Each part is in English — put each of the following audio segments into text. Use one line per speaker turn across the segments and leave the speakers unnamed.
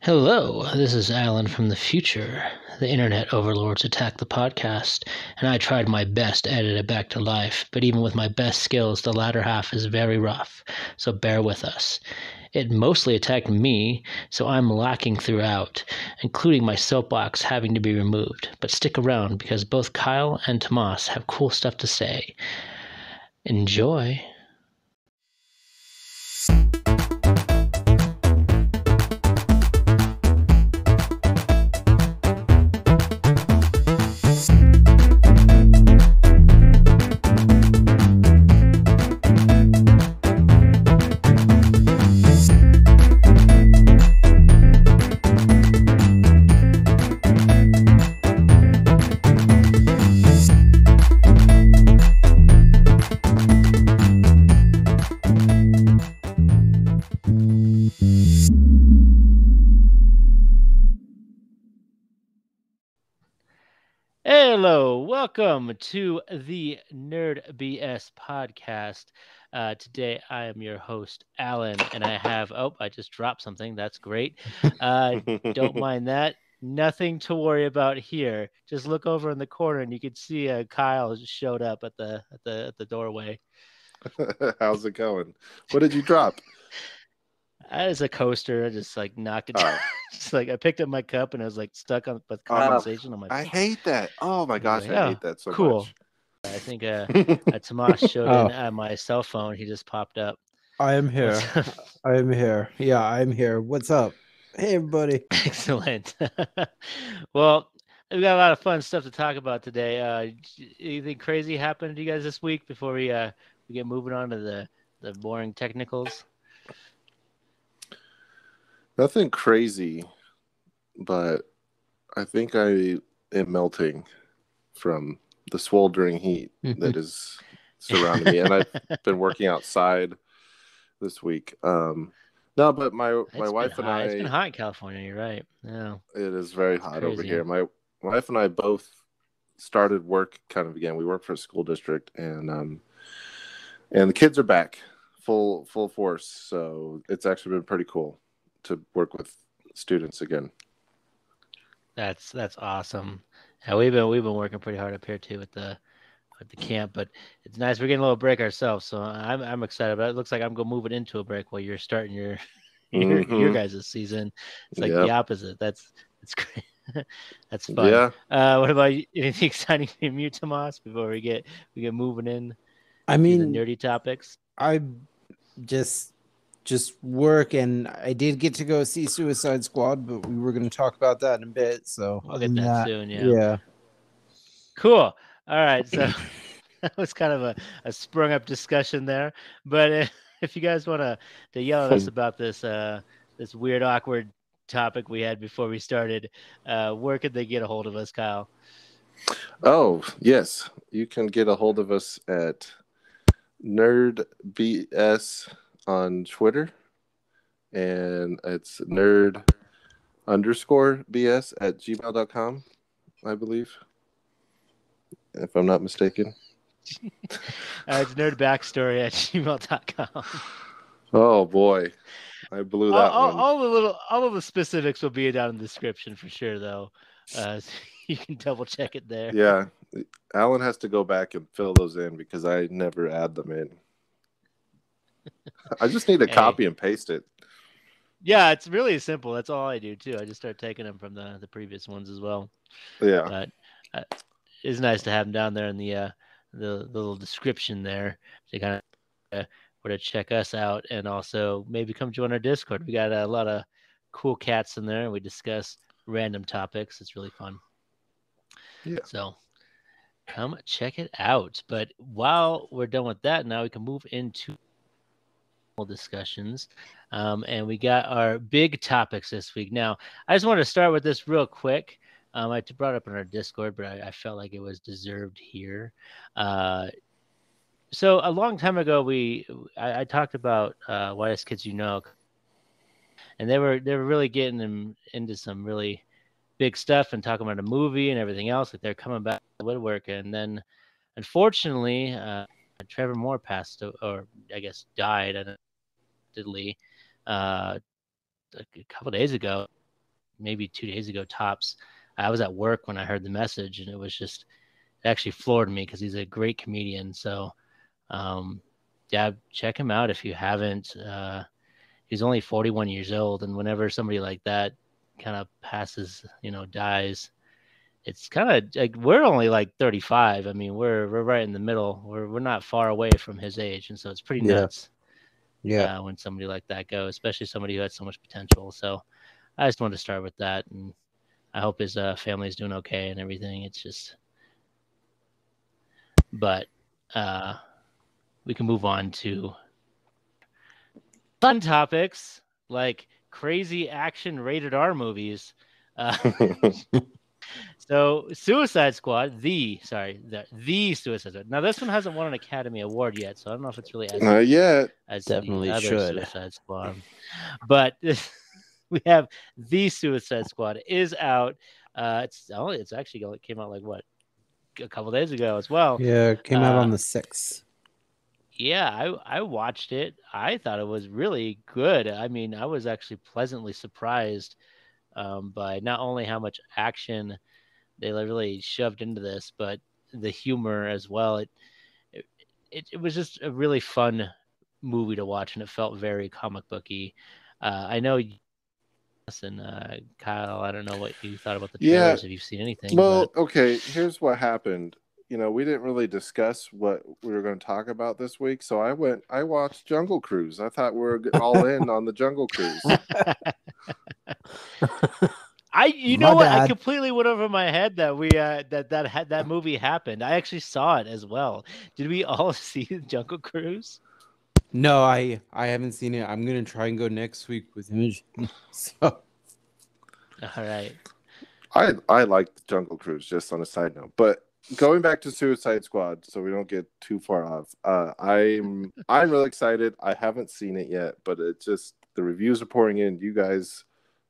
Hello, this is Alan from the future. The internet overlords attacked the podcast, and I tried my best to edit it back to life, but even with my best skills, the latter half is very rough, so bear with us. It mostly attacked me, so I'm lacking throughout, including my soapbox having to be removed. But stick around because both Kyle and Tomas have cool stuff to say. Enjoy. Hello, welcome to the Nerd BS podcast. Today I am your host, Alan, and I just dropped something. That's great. Don't mind that. Nothing to worry about here. Just look over in the corner and you can see Kyle just showed up at the doorway.
How's it going? What did you drop?
As a coaster, I just like knocked it down. Just like I picked up my cup and I was like stuck on with condensation on my.
I hate that. Oh my gosh,
like,
I hate that so
cool.
much.
I think Tomas showed in at my cell phone. He just popped up.
I am here. I am here. Yeah, I'm here. What's up? Hey, everybody.
Excellent. Well, we've got a lot of fun stuff to talk about today. Anything crazy happened to you guys this week before we get moving on to the boring technicals?
Nothing crazy, but I think I am melting from the sweltering heat that is surrounding me, and I've been working outside this week. No, but my wife and I.
It's been hot in California. You're right. Yeah,
it is very hot over here. My wife and I both started work kind of again. We work for a school district, and the kids are back full force. So it's actually been pretty cool to work with students again.
That's awesome. Yeah, we've been working pretty hard up here too with the camp, but it's nice. We're getting a little break ourselves, so I'm excited. But it looks like I'm going moving into a break while you're starting your guys' season. It's like the opposite. That's great. That's fun.
Yeah.
What about you? Anything exciting from you, Tomas? Before we get moving in.
I mean,
the nerdy topics.
I just work, and I did get to go see Suicide Squad, but we were going to talk about that in a bit. So
we'll get that soon.
Yeah.
Cool. All right. So that was kind of a sprung up discussion there, but if you guys want to yell at us about this this weird awkward topic we had before we started, where could they get a hold of us, Kyle?
Oh, yes, you can get a hold of us at NerdBS on Twitter, and it's nerd_BS at gmail.com, I believe, if I'm not mistaken.
It's nerdbackstory at gmail.com.
Oh boy, I blew that one.
All of the specifics will be down in the description for sure, though. So you can double check it there.
Yeah, Alan has to go back and fill those in because I never add them in. I just need to copy and paste it.
Yeah, it's really simple. That's all I do too. I just start taking them from the previous ones as well.
Yeah,
but it's nice to have them down there in the little description there to kind of where to check us out, and also maybe come join our Discord. We got a lot of cool cats in there, and we discuss random topics. It's really fun.
Yeah.
So come check it out. But while we're done with that, now we can move into discussions, and we got our big topics this week. Now, I just want to start with this real quick. I brought it up in our Discord, but I felt like it was deserved here. So a long time ago, I talked about Whitest Kids You Know, and they were really getting them into some really big stuff and talking about a movie and everything else. Like they're coming back to the woodwork, and then unfortunately, Trevor Moore passed, or I guess died, a couple of days ago. maybe 2 days ago tops. I was at work when I heard the message, and it actually floored me because he's a great comedian. So, yeah, check him out if you haven't. He's only 41 years old, and whenever somebody like that kind of passes, dies, it's kind of like we're only like 35. I mean, we're right in the middle. We're not far away from his age, and so it's pretty nuts.
Yeah.
When somebody like that goes, especially somebody who had so much potential. So I just wanted to start with that, and I hope his family is doing okay and everything. It's just, but we can move on to fun topics like crazy action rated R movies. So Suicide Squad, the Suicide Squad. Now this one hasn't won an Academy Award yet, so I don't know if it's really
Not yet.
as
Definitely
the other
should.
Suicide Squad. But we have the Suicide Squad is out. It's actually came out like what, a couple days ago as well.
Yeah, it came out on the 6th.
Yeah, I watched it. I thought it was really good. I mean, I was actually pleasantly surprised by not only how much action they really shoved into this, but the humor as well. It was just a really fun movie to watch, and it felt very comic booky. I know, and Kyle, I don't know what you thought about the trailers. If you've seen anything.
Well, okay, here's what happened. We didn't really discuss what we were going to talk about this week, so I watched Jungle Cruise. I thought we were all in on the Jungle Cruise.
I completely went over my head that we that movie happened. I actually saw it as well. Did we all see Jungle Cruise?
No, I haven't seen it. I'm gonna try and go next week with Image. So,
all right.
I liked Jungle Cruise, just on a side note. But going back to Suicide Squad, so we don't get too far off. I'm really excited. I haven't seen it yet, but it's just the reviews are pouring in. You guys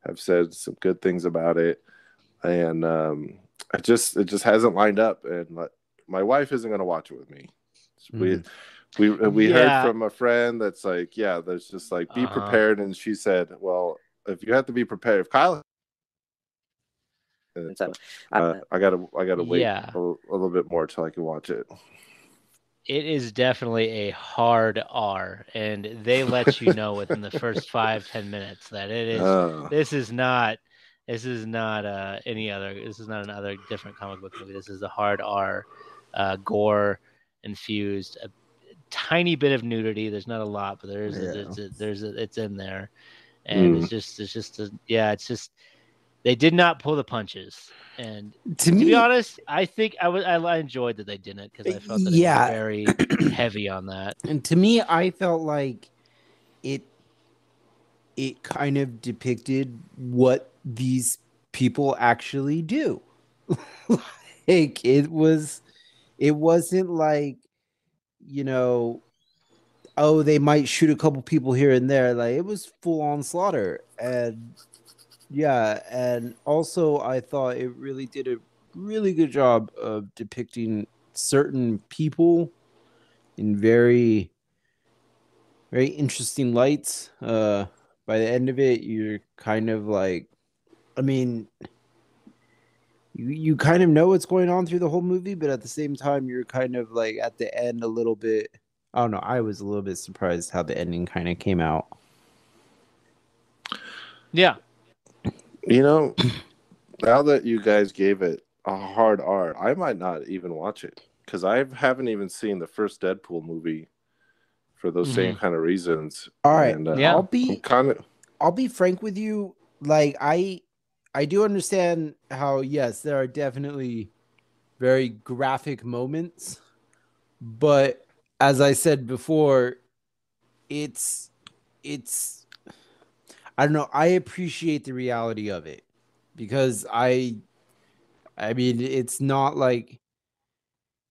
have said some good things about it, and it just hasn't lined up. And my wife isn't going to watch it with me. We heard from a friend that's like, yeah, there's just like be prepared, and she said, well, if you have to be prepared, if Kyle, I gotta wait a little bit more till I can watch it.
It is definitely a hard R, and they let you know within the first 5-10 minutes that it is. This is not any other. This is not another different comic book movie. This is a hard R, gore infused, a tiny bit of nudity. There's not a lot, but it's in there, and it's just they did not pull the punches. And to be honest, I think I enjoyed that they didn't, because I felt that it was very heavy on that.
And to me, I felt like it kind of depicted what these people actually do. Like it wasn't like, oh, they might shoot a couple people here and there. Like it was full on slaughter. And yeah, and also I thought it really did a really good job of depicting certain people in very, very interesting lights. By the end of it, you're kind of like, I mean, you kind of know what's going on through the whole movie, but at the same time, you're kind of like at the end a little bit. I don't know. I was a little bit surprised how the ending kind of came out.
Yeah.
Now that you guys gave it a hard R, I might not even watch it, because I haven't even seen the first Deadpool movie for those same kind of reasons.
All right.
And,
I'll be frank with you. Like I do understand how, yes, there are definitely very graphic moments, but as I said before, it's I don't know. I appreciate the reality of it, because I mean, it's not like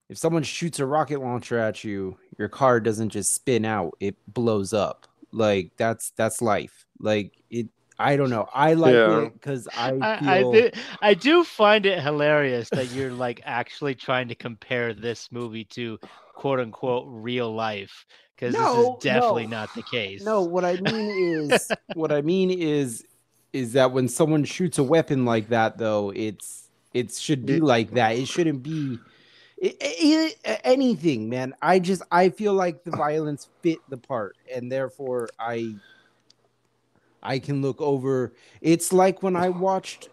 if someone shoots a rocket launcher at you, your car doesn't just spin out; it blows up. Like that's life. Like it. I don't know. I like it because
I do find it hilarious that you're like actually trying to compare this movie to quote unquote real life, because this is definitely not the case.
No, what I mean is is that when someone shoots a weapon like that, though, it should be like that. It shouldn't be anything, man. I feel like the violence fit the part, and therefore I can look over. It's like when I watched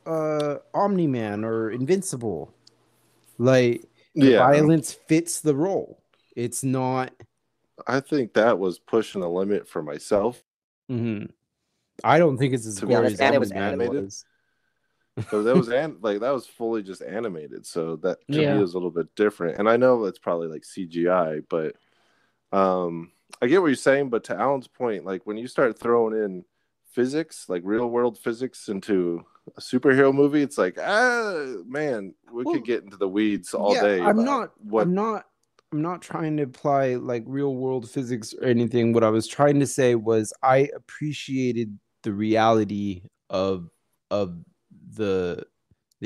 Omni-Man or Invincible. Like the violence fits the role. It's not.
I think that was pushing the limit for myself.
Mm-hmm. I don't think it's as gory as
animated. Was. So that was that was fully just animated. So that to me was a little bit different. And I know it's probably like CGI, but I get what you're saying. But to Alan's point, like when you start throwing in physics, like real world physics into a superhero movie, it's like, man, we could get into the weeds all day.
I'm not trying to apply like real world physics or anything. What I was trying to say was I appreciated the reality of the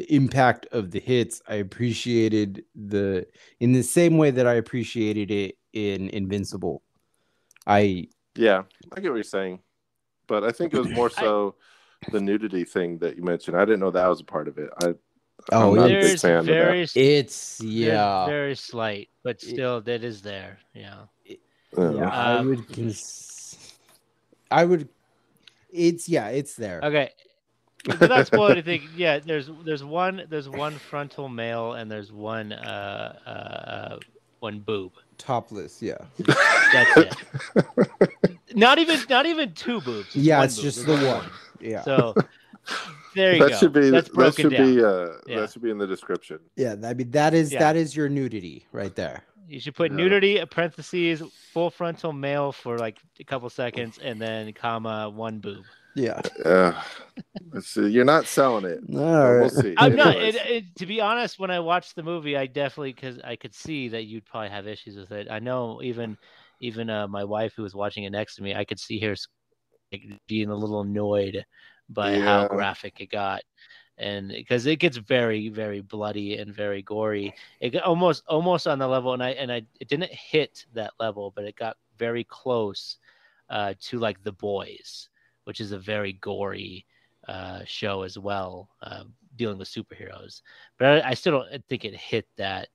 impact of the hits. I appreciated in the same way that I appreciated it in Invincible. I get
what you're saying, but I think it was more so the nudity thing that you mentioned. I didn't know that was a part of it. I'm not a big fan of that.
It's
very slight, but still that is there.
It's there.
Okay. Without spoiling anything, there's one frontal male and there's one boob.
Topless,
That's it. Not even two boobs.
It's just the one. Yeah.
So there you go. That
should be in the description.
Yeah, that is your nudity right there.
You should put nudity, parentheses, full frontal male for like a couple seconds, and then comma, one boob.
Yeah.
You're not selling it.
No,
we'll see.
I'm not. To be honest, when I watched the movie, I definitely, because I could see that you'd probably have issues with it. I know even my wife who was watching it next to me, I could see her being a little annoyed by how graphic it got, and because it gets very, very bloody and very gory. It got almost on the level, and it didn't hit that level, but it got very close to like The Boys, which is a very gory show as well, dealing with superheroes. But I still don't think it hit that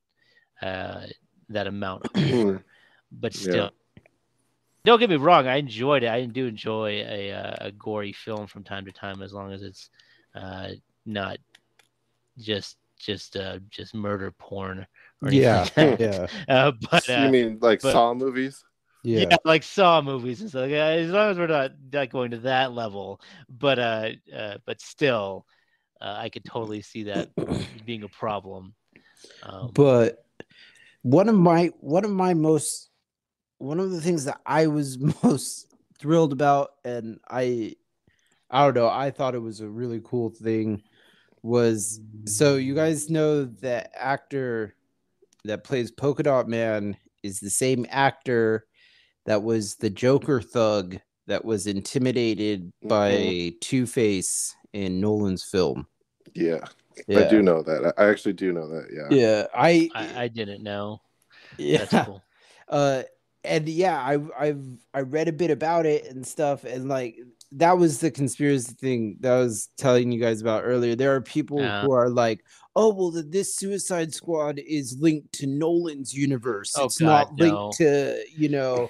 amount of gore. But still, don't get me wrong, I enjoyed it. I do enjoy a gory film from time to time, as long as it's not just murder porn or anything. But
you mean like Saw movies?
Yeah, like Saw movies and stuff. As long as we're not going to that level, but still, I could totally see that being a problem.
But one of the things that I was most thrilled about, and I don't know, I thought it was a really cool thing, was, so you guys know the actor that plays Polka Dot Man is the same actor that was the Joker thug that was intimidated by Two-Face in Nolan's film.
Yeah. I do know that. I actually do know that.
Yeah.
I didn't know.
Yeah.
That's cool.
And I read a bit about it and stuff, and like that was the conspiracy thing that I was telling you guys about earlier. There are people who are like, oh, well, this Suicide Squad is linked to Nolan's universe. It's not linked to,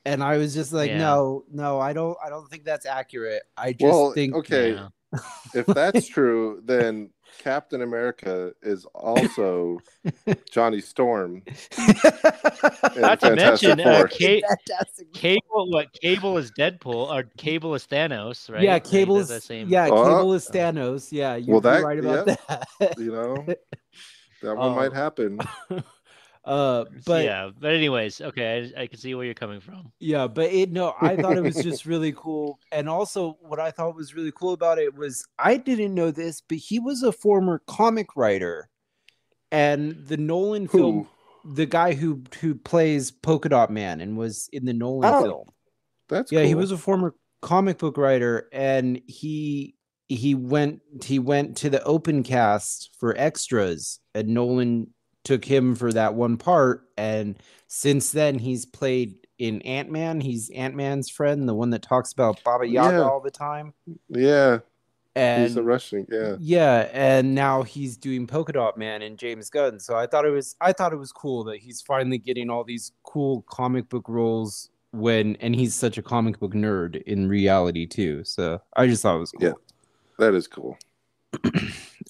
and I was just like, no, I don't think that's accurate. I just think,
okay, if that's true, then Captain America is also Johnny Storm.
Not to mention, Cable is Deadpool, or Cable is Thanos, right?
Yeah, Cable is Cable is Thanos. Yeah, you're right about that.
That one might happen.
But
anyways, okay, I can see where you're coming from.
Yeah, but I thought it was just really cool. And also what I thought was really cool about it was, I didn't know this, but he was a former comic writer, and the Nolan film, the guy who plays Polka Dot Man and was in the Nolan film.
That's cool.
He was a former comic book writer, and he went to the open cast for extras, and Nolan took him for that one part, and since then he's played in Ant-Man. He's Ant-Man's friend, the one that talks about Baba Yaga all the time.
Yeah.
And
he's a Russian,
and now he's doing Polka Dot Man and James Gunn. So I thought it was cool that he's finally getting all these cool comic book roles and he's such a comic book nerd in reality too. So I just thought it was cool.
Yeah, that is cool.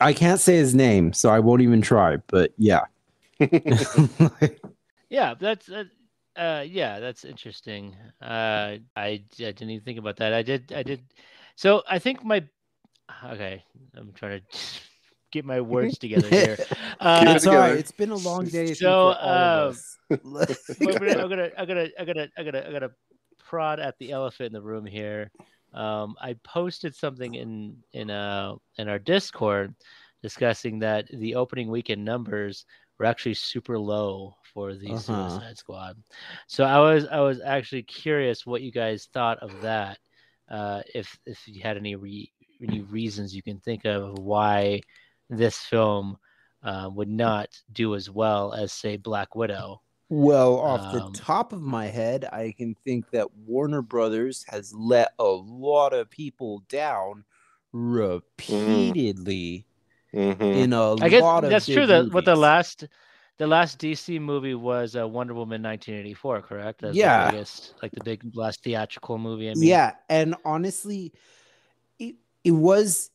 I can't say his name, so I won't even try. But yeah,
yeah, that's interesting. I didn't even think about that. I did. So I think okay, I'm trying to get my words together here.
It's all right. It's been a long day for all of us.
I'm gonna prod at the elephant in the room here. I posted something in our Discord discussing that the opening weekend numbers were actually super low for the Suicide Squad. So I was actually curious what you guys thought of that. If you had any reasons you can think of why this film would not do as well as, say, Black Widow.
Well, off the top of my head, I can think that Warner Brothers has let a lot of people down repeatedly in a lot of
that's true.
Movies.
What the last DC movie was Wonder Woman 1984, correct? That's the biggest, like the big last theatrical movie. I mean.
Yeah, and honestly, it was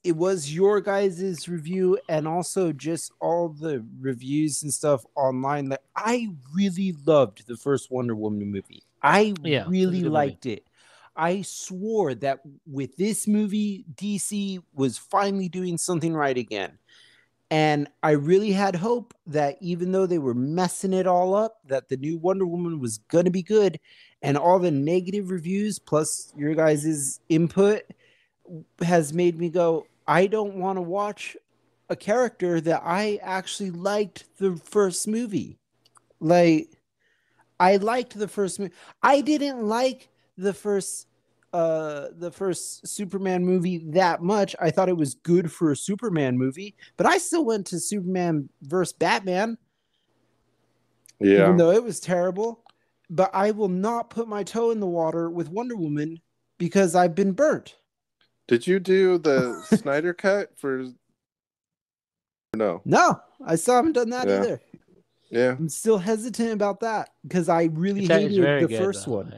your guys' review and also just all the reviews and stuff online that I really loved the first Wonder Woman movie. I really liked it. I swore that with this movie, DC was finally doing something right again. And I really had hope that even though they were messing it all up, that the new Wonder Woman was going to be good. And all the negative reviews plus your guys' input has made me go, I don't want to watch a character that I actually liked the first movie. Like, I liked the first movie. I didn't like the first Superman movie that much. I thought it was good for a Superman movie, but I still went to Superman versus Batman.
Yeah.
Even though it was terrible. But I will not put my toe in the water with Wonder Woman because I've been burnt.
Did you do the Snyder cut for? No,
I still haven't done that either.
Yeah,
I'm still hesitant about that because I really hated the first one.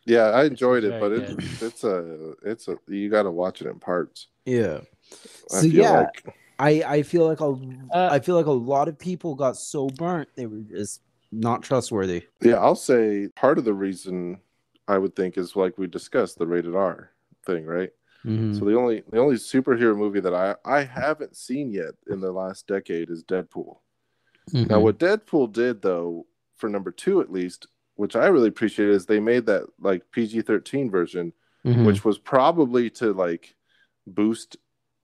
Yeah, I enjoyed it, but it's a you got to watch it in parts.
Yeah. I feel like a lot of people got so burnt they were just not trustworthy.
Yeah, I'll say part of the reason I would think is like we discussed the rated R thing, right?
Mm-hmm.
So the only superhero movie that I haven't seen yet in the last decade is Deadpool. Mm-hmm. Now, what Deadpool did though, for number 2 at least, which I really appreciate, is they made that like PG-13 version, which was probably to like boost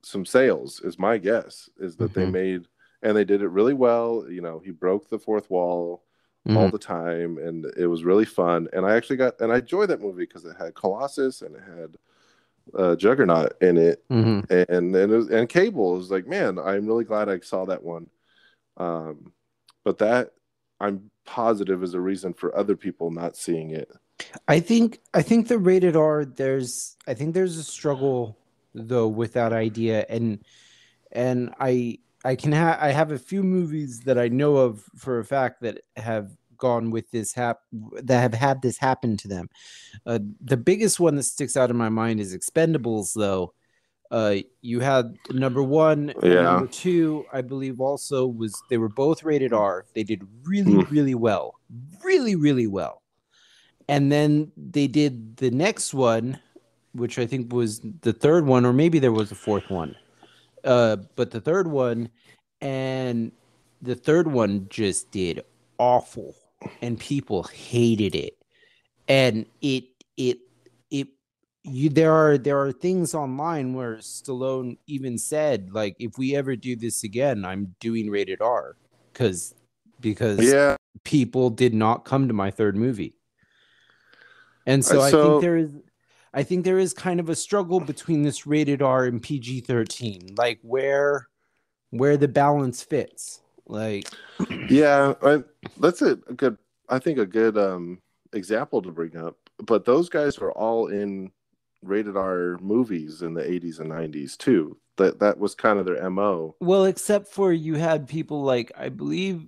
some sales, is my guess, is that they made, and they did it really well. You know, he broke the fourth wall all the time, and it was really fun. And I actually I enjoyed that movie because it had Colossus and it had Juggernaut in it, and Cable. Is like, man, I'm really glad I saw that one. But that, I'm positive, is a reason for other people not seeing it.
I think the rated R, there's a struggle though with that idea, and I have a few movies that I know of for a fact that have gone with this that have had this happen to them. The biggest one that sticks out in my mind is Expendables, though. You had number 1 and number 2, I believe, also they were both rated R. They did really well, really well. And then they did the next one, which I think was the third one, or maybe there was a fourth one. But the third one, and the third one just did awful, and people hated it. And there are things online where Stallone even said, like, if we ever do this again, I'm doing rated R because people did not come to my third movie. And so I think there is kind of a struggle between this rated R and PG-13, like where the balance fits. Like,
yeah, that's a good example to bring up, but those guys were all in rated R movies in the 80s and 90s too. That was kind of their MO.
Well, except for you had people like I believe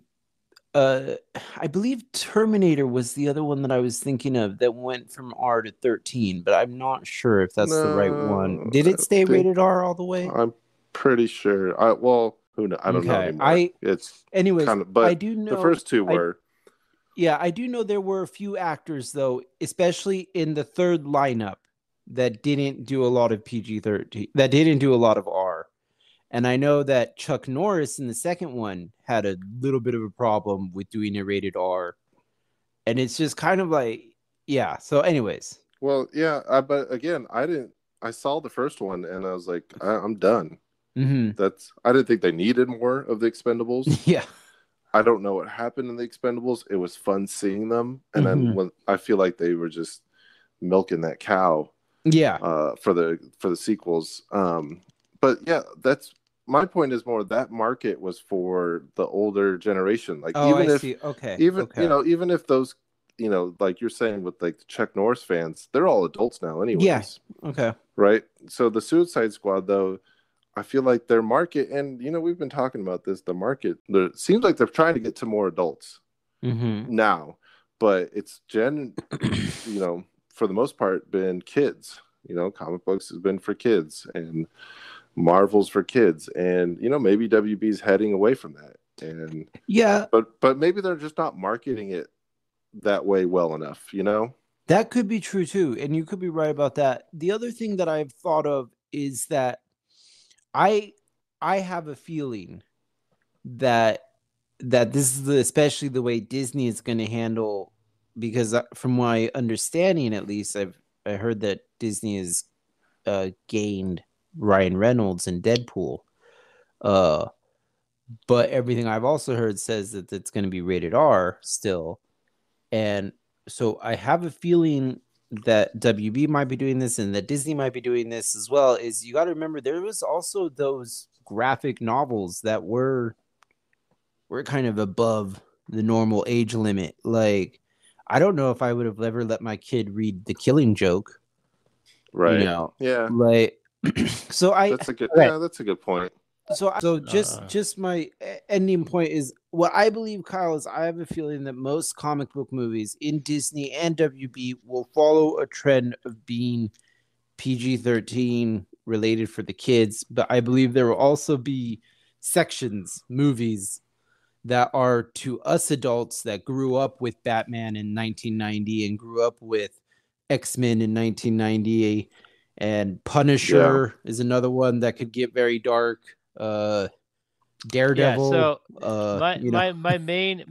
Terminator was the other one that I was thinking of that went from R to 13, but I'm not sure if that's the right one. Did it stay rated R all the way?
I'm pretty sure. Who knows? I don't know anymore.
Anyways,
kind of, but
I do know
the first two were.
I do know there were a few actors though, especially in the third lineup, that didn't do a lot of PG-13, that didn't do a lot of R. And I know that Chuck Norris in the second one had a little bit of a problem with doing a rated R. And it's just kind of like, yeah. So anyways.
Well, yeah. But again, I saw the first one and I was like, I'm done.
Mm-hmm.
I didn't think they needed more of the Expendables.
Yeah.
I don't know what happened in the Expendables. It was fun seeing them. And then I feel like they were just milking that cow.
Yeah.
For the sequels. But yeah, my point is more that market was for the older generation. Like even if those, like you're saying with like the Chuck Norris fans, they're all adults now anyways.
Yeah. Okay.
Right. So the Suicide Squad though, I feel like their market, and we've been talking about this, the market, it seems like they're trying to get to more adults now, but it's for the most part been kids. Comic books has been for kids and Marvel's for kids, and maybe WB's heading away from that. And
yeah,
but maybe they're just not marketing it that way well enough.
That could be true too, and you could be right about that. The other thing that I've thought of is that I have a feeling that this is especially the way Disney is going to handle, because from my understanding, at least, I heard that Disney has gained Ryan Reynolds and Deadpool, but everything I've also heard says that it's going to be rated R still, and so I have a feeling that WB might be doing this and that Disney might be doing this as well. Is you got to remember there was also those graphic novels that were kind of above the normal age limit. Like, I don't know if I would have ever let my kid read The Killing Joke.
Right.
Yeah. Like, so
that's a good point.
So just my ending point is what I believe, Kyle, is I have a feeling that most comic book movies in Disney and WB will follow a trend of being PG-13 related for the kids, but I believe there will also be movies that are to us adults that grew up with Batman in 1990 and grew up with X-Men in 1990, and Punisher is another one that could get very dark. Daredevil.
Yeah, so my main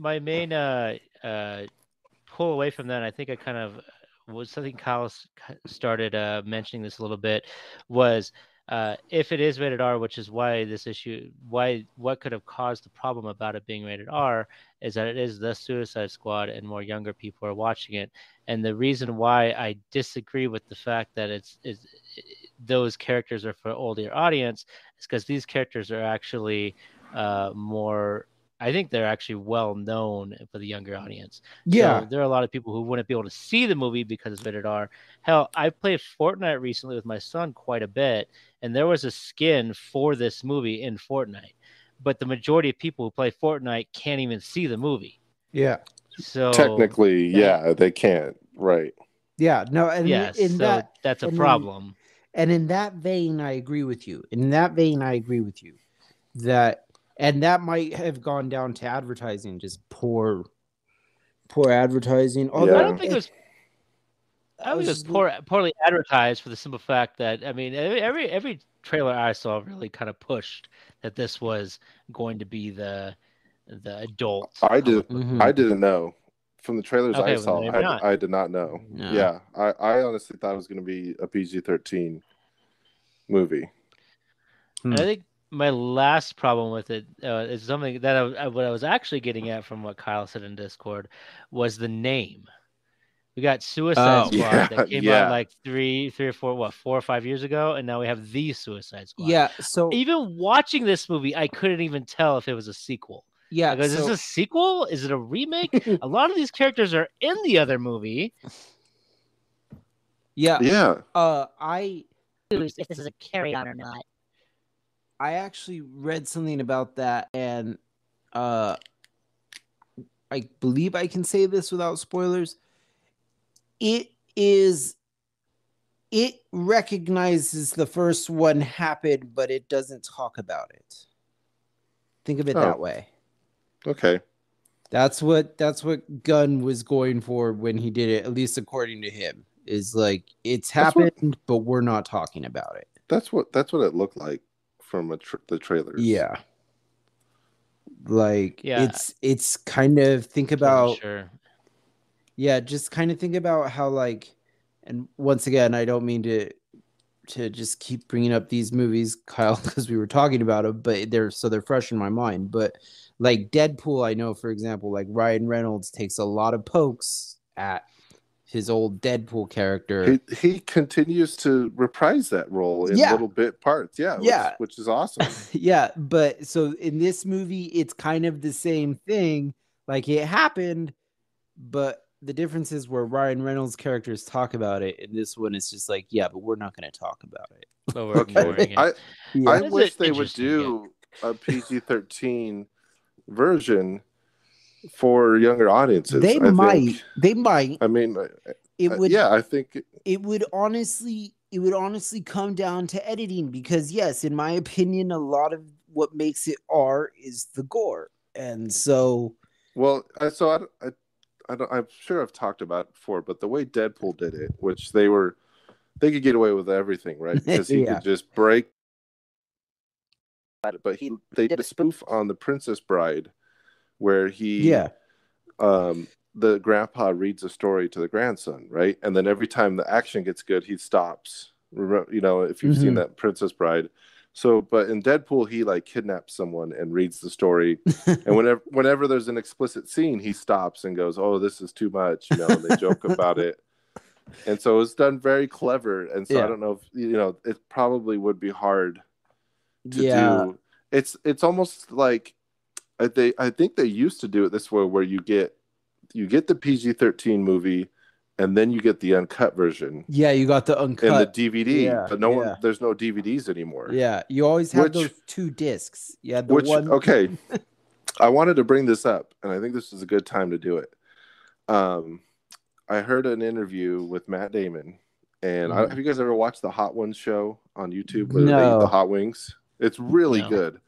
pull away from that, I think I kind of was something Kyle started mentioning this a little bit, was if it is rated R, which is why what could have caused the problem about it being rated R is that it is the Suicide Squad and more younger people are watching it. And the reason why I disagree with the fact that those characters are for older audience is because these characters are actually more, I think they're actually well known for the younger audience.
Yeah.
So there are a lot of people who wouldn't be able to see the movie because it's rated R. Hell, I played Fortnite recently with my son quite a bit, and there was a skin for this movie in Fortnite. But the majority of people who play Fortnite can't even see the movie.
Yeah.
So technically, they can't. Right.
Yeah. No, and
that's a problem.
And in that vein, I agree with you. That might have gone down to advertising, just poor advertising.
Although I don't think it was poorly advertised, for the simple fact that, I mean, every trailer I saw really kind of pushed that this was going to be the adult.
I didn't know from the trailers I saw. I did not know. No. Yeah, I honestly thought it was going to be a PG-13 movie.
And I think my last problem with it is something that what I was actually getting at from what Kyle said in Discord was the name. We got Suicide Squad that came out like 3 or 4 or 5 years ago, and now we have the Suicide Squad.
Yeah. So
even watching this movie, I couldn't even tell if it was a sequel.
Yeah.
Because is this a sequel? Is it a remake? A lot of these characters are in the other movie.
Yeah.
Yeah.
If this is a carry on or not.
I actually read something about that, and I believe I can say this without spoilers. It recognizes the first one happened, but it doesn't talk about it. Think of it that way.
Okay.
That's what Gunn was going for when he did it, at least according to him. Is like it's happened, but we're not talking about it.
That's what it looked like from the trailers.
Yeah. Like it's kind of think about just kind of think about how like, and once again, I don't mean to just keep bringing up these movies, Kyle, because we were talking about them, but they're fresh in my mind. But like Deadpool, I know, for example, like Ryan Reynolds takes a lot of pokes at his old Deadpool character.
He continues to reprise that role in little bit parts. Yeah. Which is awesome.
Yeah. But so in this movie, it's kind of the same thing. Like it happened, but the difference is where Ryan Reynolds' characters talk about it, and this one is just like, but we're not going to talk about it.
Okay. I wish they would do a PG-13 version for younger audiences.
They might.
I mean,
it would.
I think
it would honestly come down to editing, because yes, in my opinion, a lot of what makes it R is the gore, and so.
Well, I'm sure I've talked about it before, but the way Deadpool did it, which they could get away with everything, right? Because he could just break. But they did a spoof on The Princess Bride, where the grandpa reads a story to the grandson, right? And then every time the action gets good, he stops. You know, if you've seen that Princess Bride. So, but in Deadpool, he like kidnaps someone and reads the story. And whenever there's an explicit scene, he stops and goes, "Oh, this is too much," you know, and they joke about it. And so it's done very clever. And so I don't know if, it probably would be hard to do. It's almost like, I think they used to do it this way, where you get the PG-13 movie, and then you get the uncut version. Yeah,
you got the uncut
and the DVD, but there's no DVDs anymore.
Yeah, you always have those two discs. Yeah,
okay. I wanted to bring this up, and I think this is a good time to do it. I heard an interview with Matt Damon, and have you guys ever watched the Hot Ones show on YouTube where they eat the hot wings? It's really good.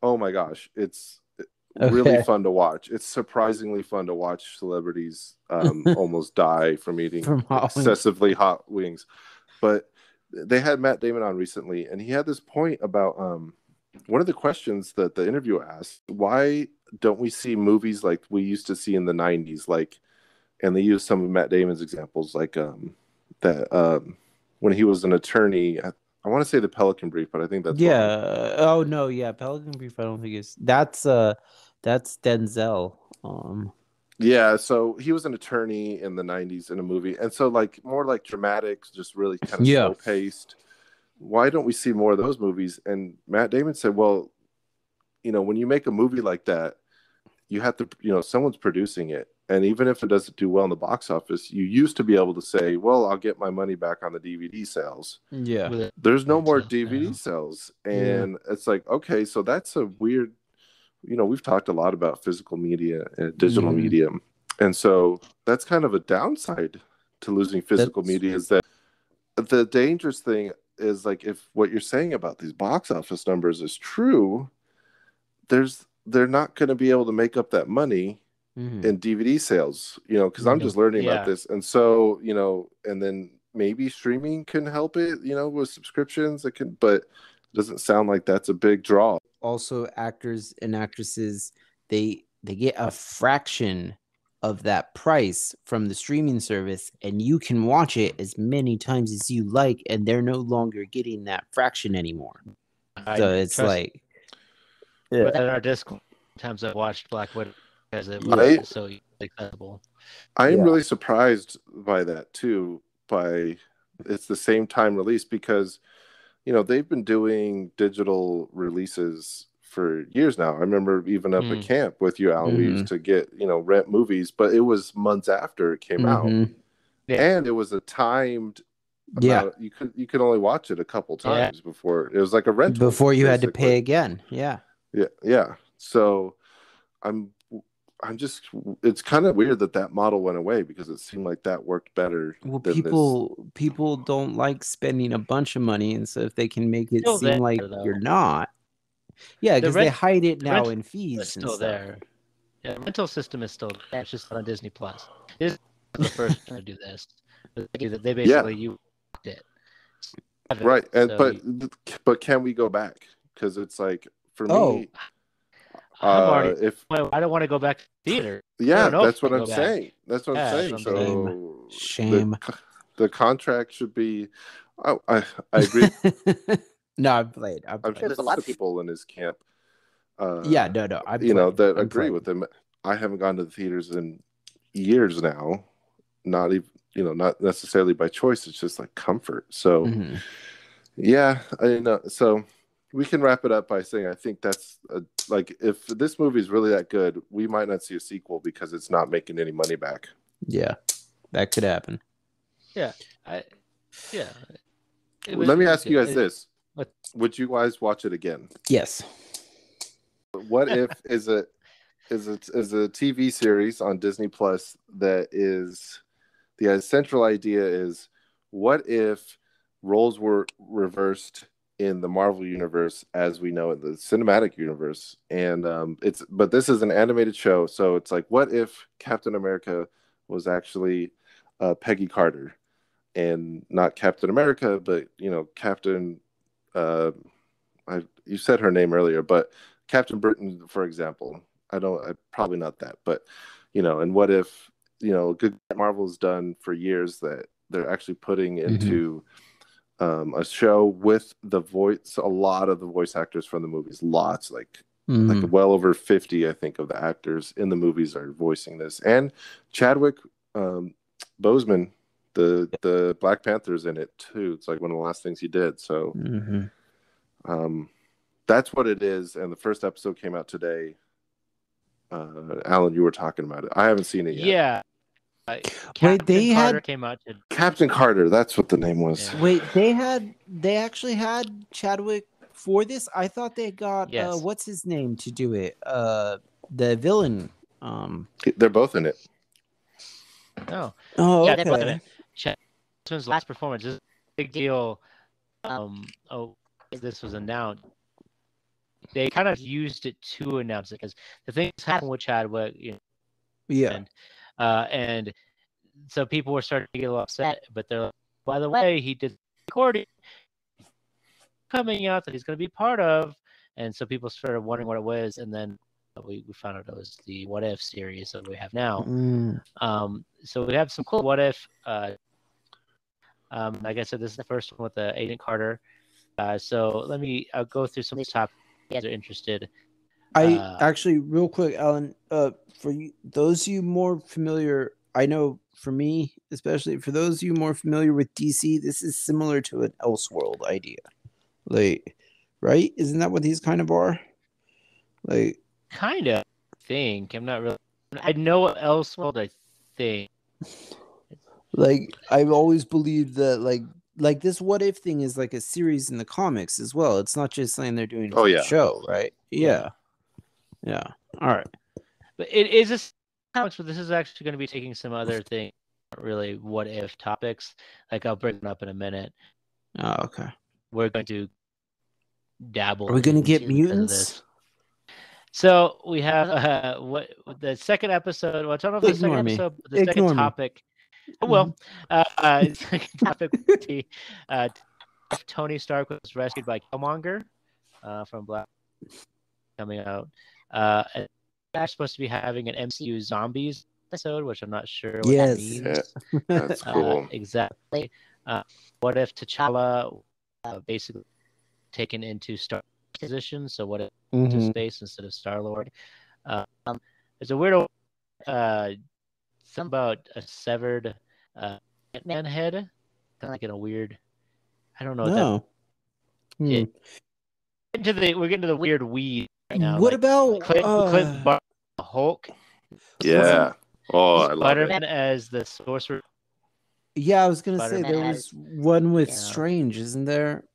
Oh my gosh, it's really fun to watch. It's surprisingly fun to watch celebrities almost die from eating excessively hot wings. But they had Matt Damon on recently, and he had this point about one of the questions that the interviewer asked: why don't we see movies like we used to see in the 90s? Like, and they used some of Matt Damon's examples, like when he was an attorney. I want to say The Pelican Brief, but I think that's
wrong. Oh no, Pelican Brief. I don't think that's Denzel.
Yeah, so he was an attorney in the 90s in a movie, and so like more like dramatic, just really kind of slow paced. Why don't we see more of those movies? And Matt Damon said, well, when you make a movie like that, you have to, someone's producing it. And even if it doesn't do well in the box office, you used to be able to say, well, I'll get my money back on the DVD sales.
Yeah.
There's no more DVD sales. And it's like, okay, so that's a weird, we've talked a lot about physical media and digital medium. And so that's kind of a downside to losing physical media, is that the dangerous thing is, like, if what you're saying about these box office numbers is true, they're not going to be able to make up that money in DVD sales, because I'm just learning about this. And so, and then maybe streaming can help it, with subscriptions, but it doesn't sound like that's a big draw.
Also, actors and actresses, they get a fraction of that price from the streaming service, and you can watch it as many times as you like, and they're no longer getting that fraction anymore. So it's like,
at our Discord, times I've watched Black Widow because it was so accessible.
I am really surprised by that too. It's the same time release, because they've been doing digital releases for years now. I remember even up at camp with you, Alan, we used to get, rent movies, but it was months after it came out. Yeah. And it was a timed amount. You could only watch it a couple times before. It was like a rental.
Before you had to pay again. Yeah.
Yeah. So it's kind of weird that model went away, because it seemed like that worked better.
Well, people don't like spending a bunch of money, and so if they can make it seem like you're not, because they hide it now in fees.
It's still there. Yeah, the rental system is still there. It's just on Disney Plus. This is the first to do this. They basically you it.
Right, but can we go back? Because it's like for me.
I don't want to go back to theater.
Yeah, that's what I'm saying. That's what I'm saying. So
shame.
The contract should be. I agree.
No, I've played.
I'm sure there's a lot of people in his camp.
No.
That agree with him. I haven't gone to the theaters in years now. Not even, not necessarily by choice. It's just like comfort. So, So we can wrap it up by saying I think that's if this movie is really that good, we might not see a sequel because it's not making any money back.
Yeah, that could happen.
Yeah,
Let me ask you guys this: would you guys watch it again?
Yes.
What If is a TV series on Disney Plus that is the central idea is what if roles were reversed in the Marvel universe as we know it, the cinematic universe, and but this is an animated show, so it's like, what if Captain America was actually Peggy Carter, and not Captain America, but Captain, you said her name earlier, but Captain Britain, for example. Probably not that, but and what if good Marvel's done for years that they're actually putting into a show with a lot of the voice actors from the movies, like well over 50, I think, of the actors in the movies are voicing this. And Chadwick Boseman, the Black Panther's in it too. It's like one of the last things he did. So that's what it is. And the first episode came out today. Alan, you were talking about it. I haven't seen it yet.
Yeah. Captain Carter came out to
Captain Carter. That's what the name was.
Yeah. Wait, they actually had Chadwick for this. I thought they got what's his name to do it. The villain.
They're both in it.
Oh,
okay.
They're both in it. Chadwick's last performance is a big deal. This was announced. They kind of used it to announce it because the things happened with Chadwick. And so people were starting to get a little upset, but they're like, by the way, he did recording coming out that he's going to be part of. And so people started wondering what it was. And then we found out it was the What If series that we have now. So we have some cool What If. Like I said, this is the first one with Agent Carter. So I'll go through some of these topics if you guys are interested.
I actually, real quick, Alan, for you, those of you more familiar, I know for me, especially for those of you more familiar with DC, this is similar to an Elseworld idea. Like, right? Isn't that what these kind of are? Like,
kind of think. I'm not really. I know Elseworld, I think.
Like, I've always believed that, like this What If thing is like a series in the comics as well. It's not just something they're doing for the show, right? Yeah. All right.
But it is a comics, but this is actually going to be taking some other things, really What If topics. Like I'll bring it up in a minute.
Oh, okay.
We're going to dabble.
Are we going to get mutants?
So we have the second episode. Well, I don't know if the second episode, but the second topic. Well, second topic would be Tony Stark was rescued by Killmonger from Black coming out. And they're supposed to be having an MCU Zombies episode, which I'm not sure what that means.
Yeah, that's cool.
Exactly. What if T'Challa basically taken into Star position? So what if into space instead of Star-Lord? There's a weird something about a severed Ant-Man head, kind of like in a weird. I don't know.
No.
We're getting to the weird weed now.
What
Like,
about
Clint Barton, Hulk,
Yeah. Oh, I love it.
Spider-Man as the Sorcerer.
Yeah, I was gonna say
Spider-Man
there was one with
Yeah.
Strange, isn't there?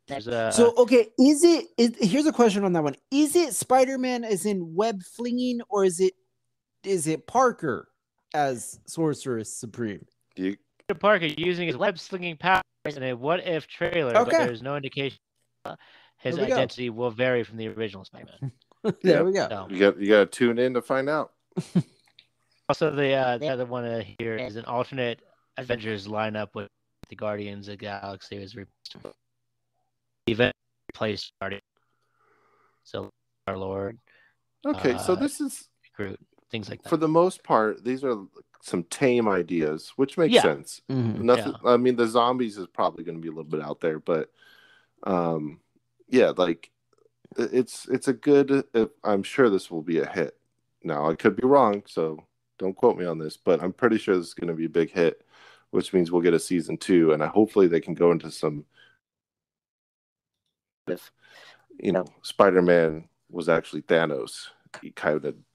There's
So okay, here's a question on that one. Is it Spider-Man as in web flinging, or is it Parker as Sorcerer Supreme?
You,
Peter Parker using his web slinging powers in a what if trailer, but
Okay.
there's no indication his
There we go.
identity will vary from the original Spider-Man.
There
Yeah.
we go.
So,
you got to tune in to find out.
also, the other one here is an alternate Avengers lineup with the Guardians of the Galaxy was replaced. Event replaced Guardians. So our Lord,
Okay, so this is
Groot, things like that.
for the most part, these are some tame ideas, which makes
Yeah.
sense.
Mhm.
Nothing. I mean, the zombies is probably going to be a little bit out there, but yeah, like it's a good. I'm sure this will be a hit. Now I could be wrong, so don't quote me on this, but I'm pretty sure this is going to be a big hit, which means we'll get a season 2, and hopefully they can go into some. If Spider-Man was actually Thanos,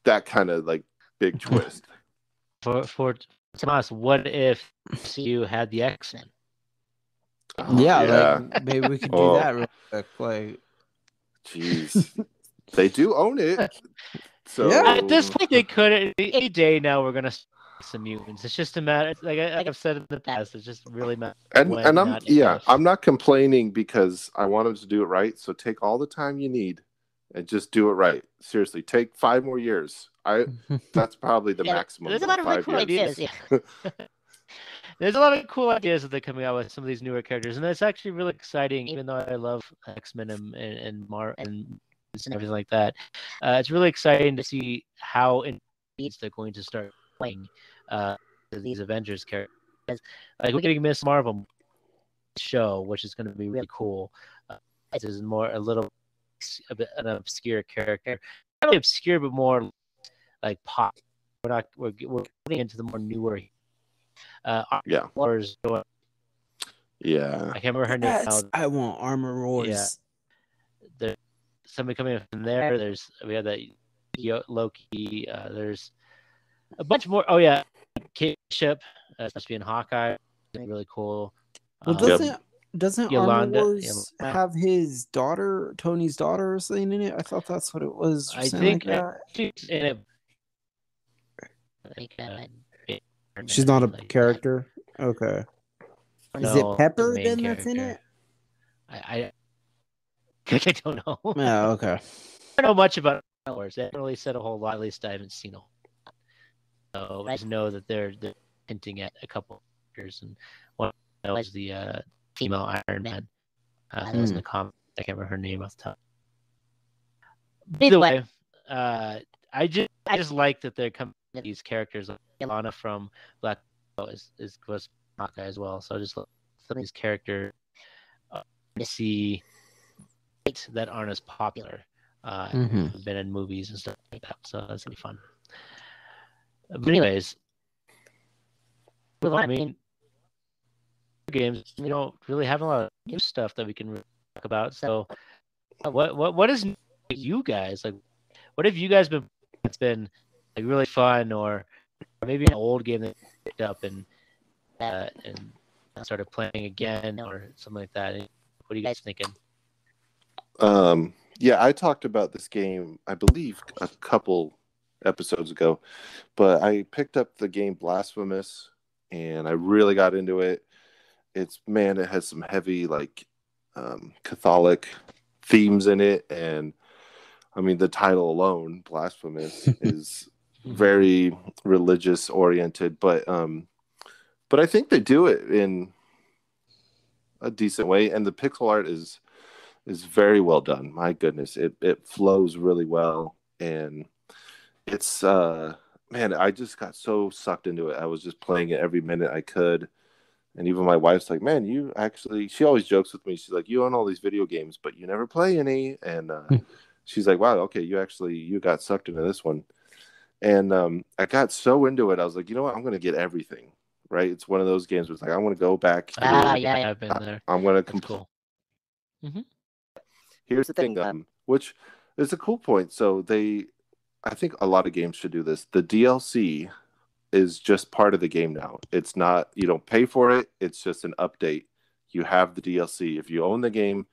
that kind of like big twist.
For Tomas, what if you had the X-Men?
Oh,
Yeah, like maybe we could do
Oh.
that real quick. Like,
jeez, they do own it. So
Yeah.
At this point, they could. Any day now, we're gonna see some mutants. It's just a matter. Like I've said in the past, it's just really matter.
and I'm
not if.
I'm not complaining because I want them to do it right. So take all the time you need and just do it right. Seriously, take 5 more years. That's probably the maximum.
There's a lot of really
5
cool
years.
ideas. Yeah.
There's a lot of cool ideas that they're coming out with some of these newer characters, and it's actually really exciting. Even though I love X-Men and everything like that, it's really exciting to see how in they're going to start playing these Avengers characters. Like we're getting Miss Marvel show, which is going to be really cool. This is a little bit an obscure character, not really obscure, but more like pop. We're getting into the more newer.
Yeah.
Wars.
Yeah.
I can't remember her name now.
I want Armor Wars.
Yeah. There's somebody coming from there. We have that Loki. There's a bunch more. Oh yeah, Kate Bishop. Supposed to be in Hawkeye. Really cool.
Well, doesn't
Yolanda-
Armor Wars have his daughter, Tony's daughter, or something in it? I thought that's what it was. or
I
something
think
like that.
she's in it.
She's not a character. Okay. Is it Pepper then that's in it?
I don't know.
Yeah. Okay.
I don't know much about Star Wars. They haven't really said a whole lot. At least I haven't seen a whole lot. So I just know that they're hinting at a couple of characters, and one is the female Iron Man. That was in the comic. I can't remember her name off the top. Either way, I just like that they're coming at these characters. Like Lana from Black Widow was Hawkeye as well. So I just love some of these characters to see that aren't as popular. Have been in movies and stuff like that. So that's gonna be fun. But anyways, I mean, games, we don't really have a lot of new stuff that we can really talk about. So what is new to you guys? Like, what have you guys been that's been like really fun, or maybe an old game that you picked up and started playing again or something like that? What are you guys thinking?
Yeah, I talked about this game, I believe, a couple episodes ago, but I picked up the game Blasphemous, and I really got into it. It has some heavy, like, Catholic themes in it, and I mean, the title alone, Blasphemous, is very religious oriented, but I think they do it in a decent way, and the pixel art is very well done. My goodness, it flows really well, and it's man, I just got so sucked into it. I was just playing it every minute I could, and even my wife's like, "Man, she always jokes with me. She's like, you own all these video games, but you never play any," and she's like, "Wow, okay, you got sucked into this one," and I got so into it. I was like, you know what, I'm gonna get everything. Right? It's one of those games where it's like, I want to go back.
Yeah, I've been there.
I'm gonna
That's cool.
Here's the thing. which is a cool point. So I think a lot of games should do this. The DLC is just part of the game now. It's not, you don't pay for it. It's just an update. You have the DLC. If you own the game,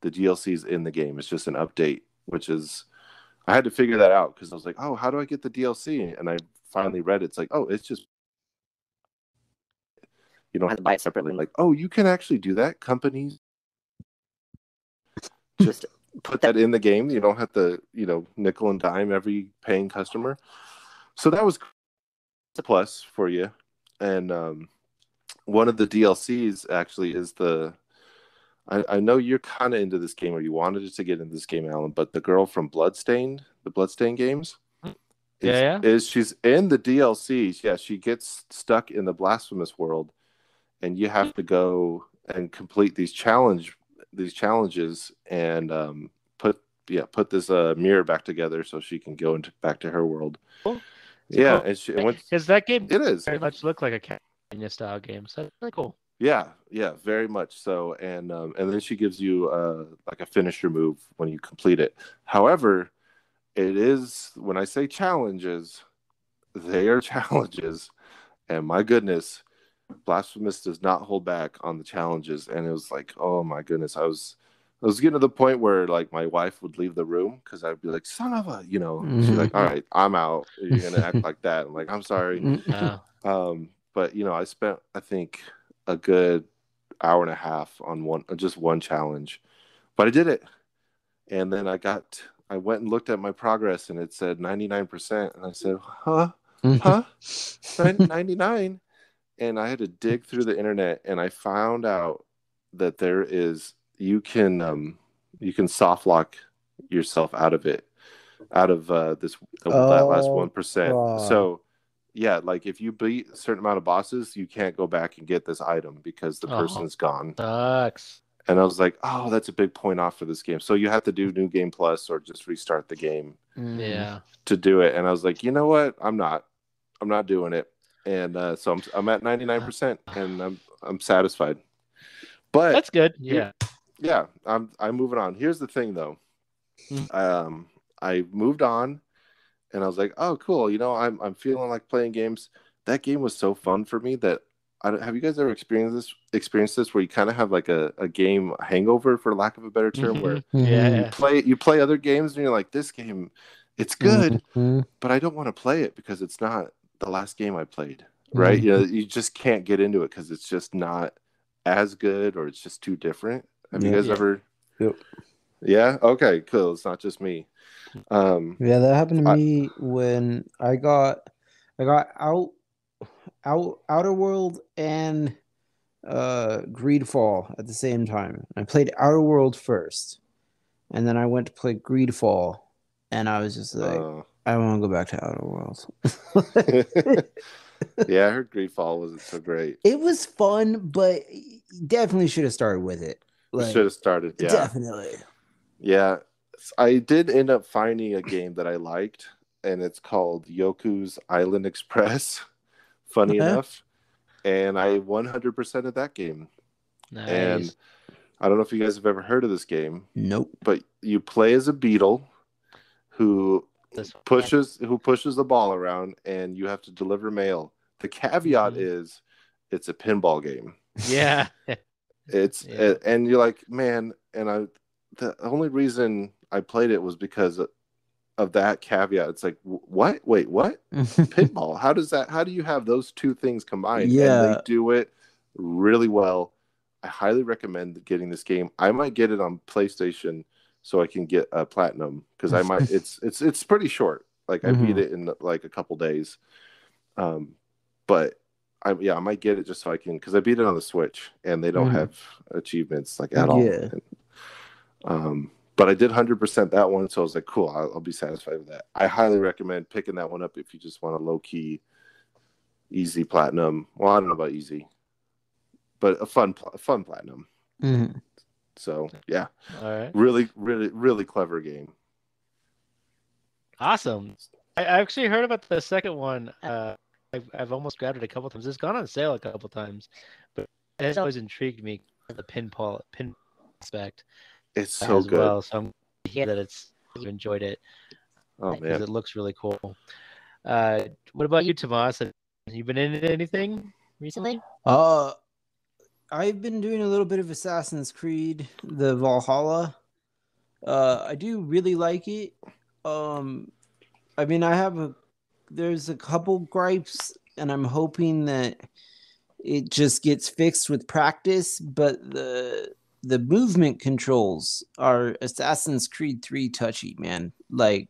the DLC is in the game. It's just an update, which is, I had to figure that out because I was like, oh, how do I get the DLC? And I finally read it. It's like, oh, it's just, you don't have to buy it separately. Like, oh, you can actually do that. Companies just put that in the game. You don't have to, nickel and dime every paying customer. So that was a plus for you. And one of the DLCs actually is I know you're kind of into this game, or you wanted to get into this game, Alan, but the girl from the Bloodstained games, she's in the DLC. Yeah, she gets stuck in the Blasphemous world, and you have to go and complete these challenges and put this mirror back together so she can go back to her world.
Cool.
Yeah,
cool. Because that game
it is
very much look like a Castlevania style game, so that's really cool.
Yeah, very much so. And then she gives you like a finisher move when you complete it. However, it is, when I say challenges, they are challenges, and my goodness, Blasphemous does not hold back on the challenges. And it was like, oh my goodness, I was getting to the point where like my wife would leave the room because I'd be like, son of a, she's like, all right, I'm out. You're gonna act like that. I'm like, I'm sorry. But I spent, I think, a good hour and a half on one challenge, but I did it. And then I went and looked at my progress, and it said 99%, and I said, huh 99. And I had to dig through the internet, and I found out that you can soft lock yourself out of that last 1%. So yeah, like if you beat a certain amount of bosses, you can't go back and get this item because the person's gone.
Sucks.
And I was like, oh, that's a big point off for this game. So you have to do New Game Plus or just restart the game to do it. And I was like, you know what? I'm not doing it. And so I'm at 99%, and I'm satisfied. But
that's good. Yeah.
Yeah, I'm moving on. Here's the thing, though. I moved on. And I was like, oh, cool. I'm feeling like playing games. That game was so fun for me that have you guys ever experienced this where you kind of have like a game hangover, for lack of a better term, where you play other games and you're like, this game, it's good, but I don't want to play it because it's not the last game I played, right? You just can't get into it because it's just not as good, or it's just too different. Have you guys ever?
Yep.
Yeah. Okay. Cool. It's not just me.
That happened to me when I got Outer World and Greedfall at the same time. I played Outer World first, and then I went to play Greedfall, and I was just like, I want to go back to Outer World.
Yeah, I heard Greedfall wasn't so great.
It was fun, but definitely should have started with it.
Should have started. Yeah,
definitely.
Yeah. I did end up finding a game that I liked, and it's called Yoku's Island Express. Funny enough. And I 100% of that game.
Nice.
And I don't know if you guys have ever heard of this game.
Nope.
But you play as a beetle who pushes the ball around, and you have to deliver mail. The caveat is it's a pinball game.
Yeah.
And you're like, man, and the only reason I played it was because of that caveat. It's like, what? Wait, what? Pinball? How do you have those two things combined?
Yeah.
And they do it really well. I highly recommend getting this game. I might get it on PlayStation so I can get a platinum, because I might. It's pretty short. Like I beat it in like a couple days. But I might get it just so I can, because I beat it on the Switch and they don't have achievements like at all.
Yeah.
But I did 100% that one, so I was like, cool, I'll be satisfied with that. I highly recommend picking that one up if you just want a low-key, easy platinum. Well, I don't know about easy, but a fun platinum. So, yeah.
All right.
Really, really, really clever game.
Awesome. I actually heard about the second one. I've almost grabbed it a couple times. It's gone on sale a couple times, but it has always intrigued me, the pinball aspect.
It's so good.
Well, so hear that you enjoyed it.
Oh
Because
man,
it looks really cool. What about you, Tomas? Have you been into anything recently?
I've been doing a little bit of Assassin's Creed, the Valhalla. I do really like it. I mean, there's a couple gripes, and I'm hoping that it just gets fixed with practice. But the movement controls are Assassin's Creed 3 touchy, man. Like,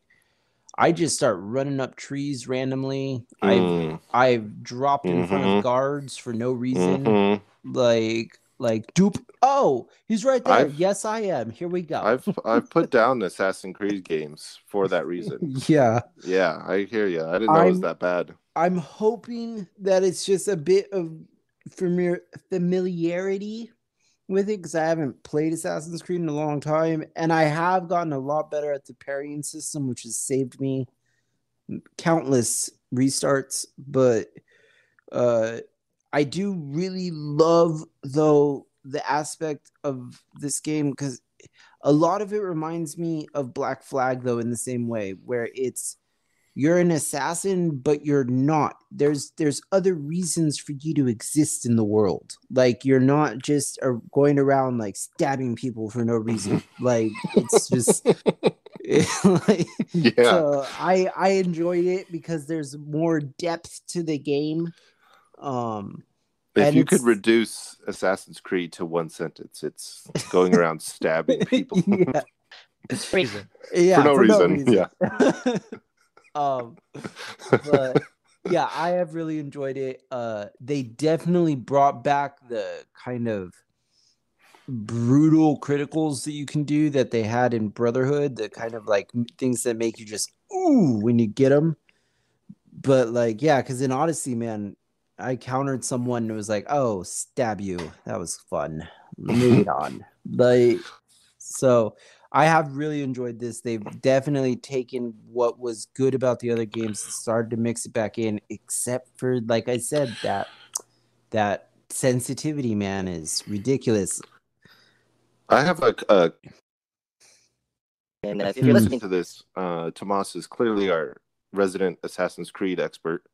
I just start running up trees randomly. I've dropped in front of guards for no reason. Like dupe. Oh, he's right there. Yes, I am. Here we go.
I've put down Assassin's Creed games for that reason.
Yeah.
Yeah, I hear you. I didn't know it was that bad.
I'm hoping that it's just a bit of familiarity with it, because I haven't played Assassin's Creed in a long time, and I have gotten a lot better at the parrying system, which has saved me countless restarts. But I do really love, though, the aspect of this game, because a lot of it reminds me of Black Flag, though, in the same way, where you're an assassin, but you're not. There's other reasons for you to exist in the world. Like, you're not just going around like stabbing people for no reason. Like, it's just
Yeah.
So I enjoyed it because there's more depth to the game.
If you could reduce Assassin's Creed to one sentence, it's going around stabbing people.
Yeah.
Reason.
Yeah,
for no reason. Yeah.
But yeah, I have really enjoyed it. They definitely brought back the kind of brutal criticals that you can do that they had in Brotherhood, the kind of like things that make you just ooh when you get them. But like, yeah, because in Odyssey, man, I countered someone and it was like, oh, stab you. That was fun. Moving on. Like, so I have really enjoyed this. They've definitely taken what was good about the other games and started to mix it back in, except for, like I said, that sensitivity, man, is ridiculous.
I have a and if you're listening to this, Tomas is clearly our resident Assassin's Creed expert.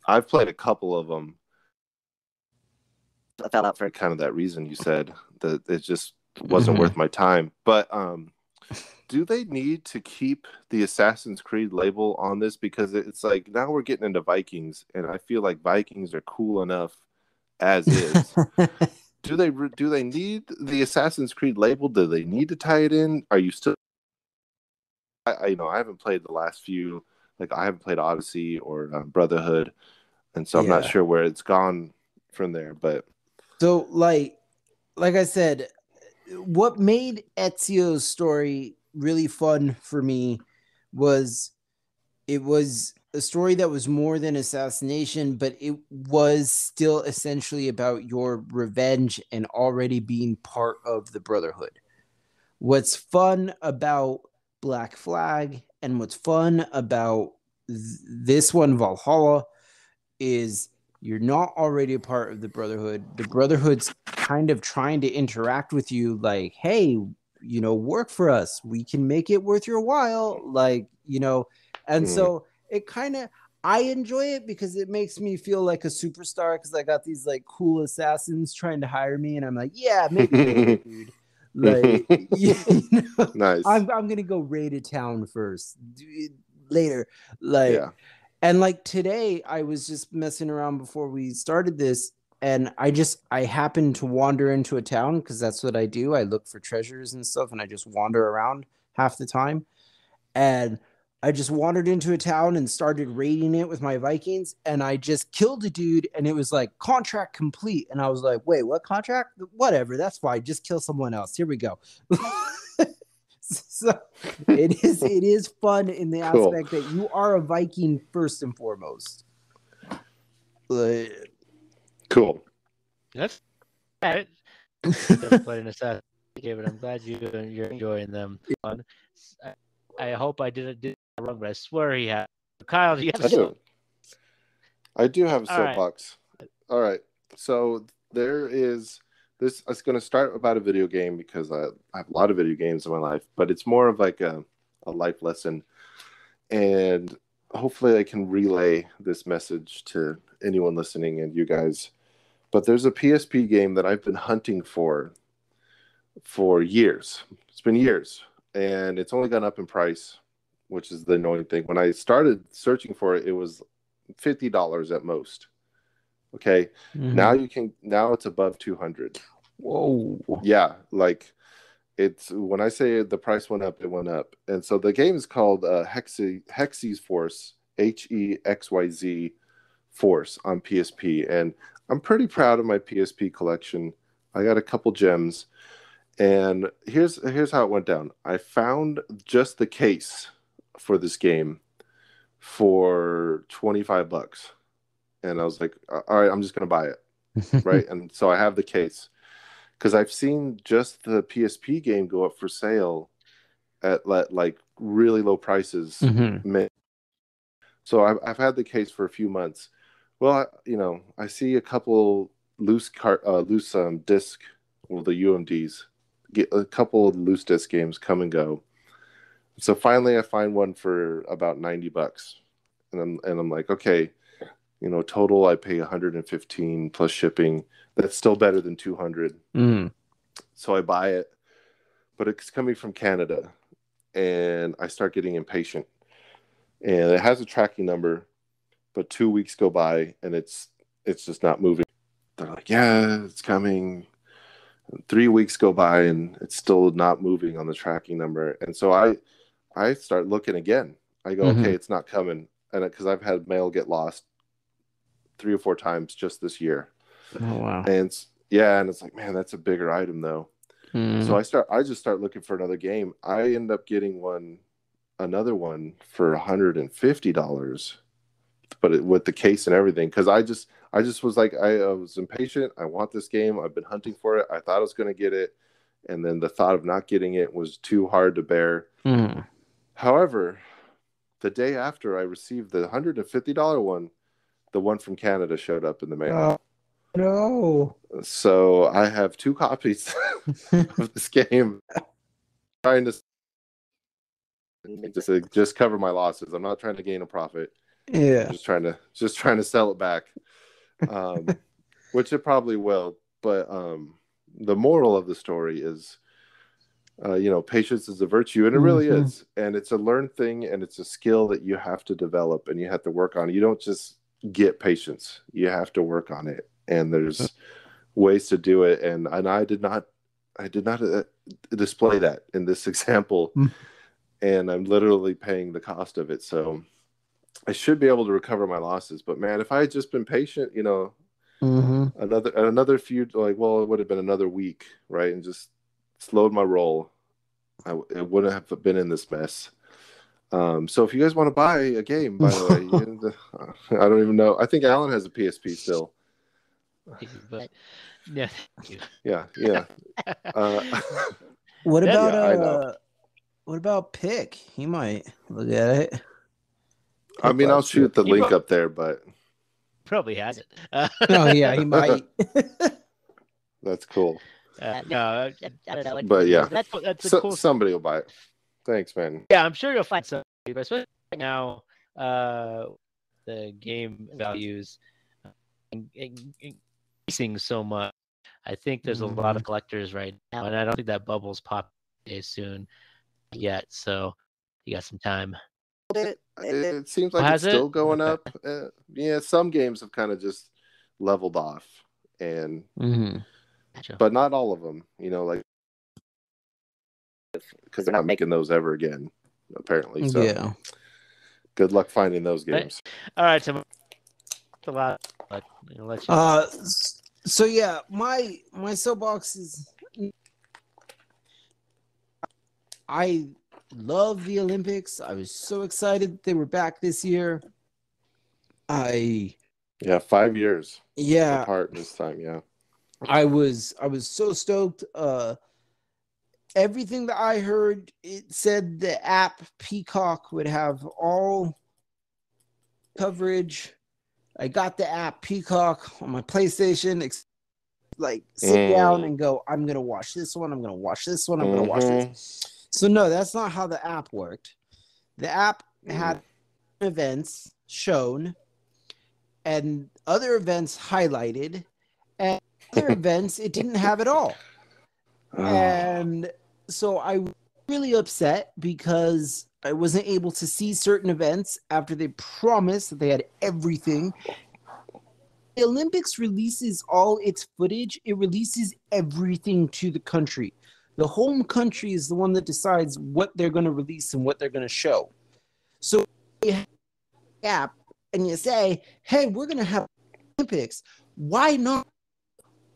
I've played a couple of them. I fell out for kind of that reason you said, that it just wasn't worth my time. But do they need to keep the Assassin's Creed label on this? Because it's like now we're getting into Vikings, and I feel like Vikings are cool enough as is. Do they need the Assassin's Creed label? Do they need to tie it in? Are you still? I haven't played the last few. Like, I haven't played Odyssey or Brotherhood, and so I'm not sure where it's gone from there. But
so, like I said, what made Ezio's story really fun for me was it was a story that was more than assassination, but it was still essentially about your revenge and already being part of the Brotherhood. What's fun about Black Flag and what's fun about this one, Valhalla, is you're not already a part of the Brotherhood. The Brotherhood's kind of trying to interact with you like, hey, work for us. We can make it worth your while. Like, and so it kind of, I enjoy it because it makes me feel like a superstar, because I got these like cool assassins trying to hire me, and I'm like, yeah, maybe later, dude. Like,
nice.
I'm gonna go raid a town first, later. Like, and like today, I was just messing around before we started this, and I happened to wander into a town, because that's what I do. I look for treasures and stuff, and I just wander around half the time. And I just wandered into a town and started raiding it with my Vikings, and I just killed a dude, and it was like contract complete. And I was like, wait, what contract? Whatever, that's fine. Just kill someone else. Here we go. So it is fun in the aspect that you are a Viking first and foremost.
Cool.
That's it. Never played an Assassin's Creed, but I'm glad you're enjoying them. I hope I didn't do that wrong, but I swear he had. Kyle, do you have a soapbox?
I do have a soapbox. All right. So this this is going to start about a video game because I have a lot of video games in my life, but it's more of like a life lesson. And hopefully I can relay this message to anyone listening and you guys. But there's a PSP game that I've been hunting for years. It's been years. And it's only gone up in price, which is the annoying thing. When I started searching for it, it was $50 at most. Okay.
Mhm.
Now it's above 200.
Whoa.
Yeah. Like it's, when I say the price went up, it went up. And so the game is called Hexyz Force, HEXYZ Force on PSP. And I'm pretty proud of my PSP collection. I got a couple gems. And here's how it went down. I found just the case for this game for $25. And I was like, all right, I'm just going to buy it. Right. And so I have the case because I've seen just the PSP game go up for sale at like really low prices.
Mhm.
So I've had the case for a few months. Well, I see a couple loose disc, well, the UMDs, get a couple of loose disc games come and go. So finally I find one for about $90. And I'm like, okay, total I pay $115 plus shipping. That's still better than $200. So I buy it, but it's coming from Canada, and I start getting impatient. And it has a tracking number, but 2 weeks go by and it's just not moving. They're like, yeah, it's coming. And 3 weeks go by and it's still not moving on the tracking number. And so I start looking again. I go, okay, it's not coming. And because I've had mail get lost 3 or 4 times just this year.
Oh wow.
And it's like, man, that's a bigger item though. So I just start looking for another game. I end up getting another one for $150, but with the case and everything, because I just was like, I was impatient. I want this game. I've been hunting for it. I thought I was going to get it, and then the thought of not getting it was too hard to bear. However, the day after I received the $150 one, the one from Canada showed up in the mail.
No.
So I have 2 copies of this game, trying to just cover my losses. I'm not trying to gain a profit.
Yeah.
I'm just trying to sell it back, which it probably will. But the moral of the story is, patience is a virtue, and it really is. And it's a learned thing, and it's a skill that you have to develop and you have to work on. You don't just get patience. You have to work on it. And there's ways to do it. And I did not display that in this example. And I'm literally paying the cost of it. So I should be able to recover my losses. But man, if I had just been patient, another few, it would have been another week, right? And just slowed my roll, it wouldn't have been in this mess. So if you guys want to buy a game, by the way, I don't even know. I think Alan has a PSP still.
But yeah, thank you.
Yeah.
What about
I know.
What about Pick? He might look at it.
I mean, I'll shoot the link up there, but
Probably has it.
Oh yeah, he might.
That's cool.
No,
I don't know.
But yeah,
that's a cool.
somebody will buy it. Thanks, man.
Yeah, I'm sure you'll find somebody, but especially right now, the game values increasing so much. I think there's a lot of collectors right now, and I don't think that bubble's popping soon yet. So you got some time.
It seems like it's still going up. Yeah, some games have kind of just leveled off, and
Gotcha.
but not all of them. Because they're not making those ever again, apparently. So
Yeah.
good luck finding those games.
All right, so a lot. But I'll let you.
So yeah, my soapbox is, I love the Olympics. I was so excited they were back this year.
Yeah, 5 years.
Yeah.
Apart this time. Yeah.
I was so stoked. Everything that I heard, it said the app Peacock would have all coverage. I got the app Peacock on my PlayStation. like sit down and go, I'm gonna watch this one, I'm gonna watch this one, I'm gonna watch this. So no, that's not how the app worked. The app had events shown and other events highlighted, and other events it didn't have at all. And so I was really upset because I wasn't able to see certain events after they promised that they had everything. The Olympics releases all its footage. It releases everything to the country. The home country is the one that decides what they're going to release and what they're going to show. So you have an app and you say, hey, we're going to have Olympics. Why not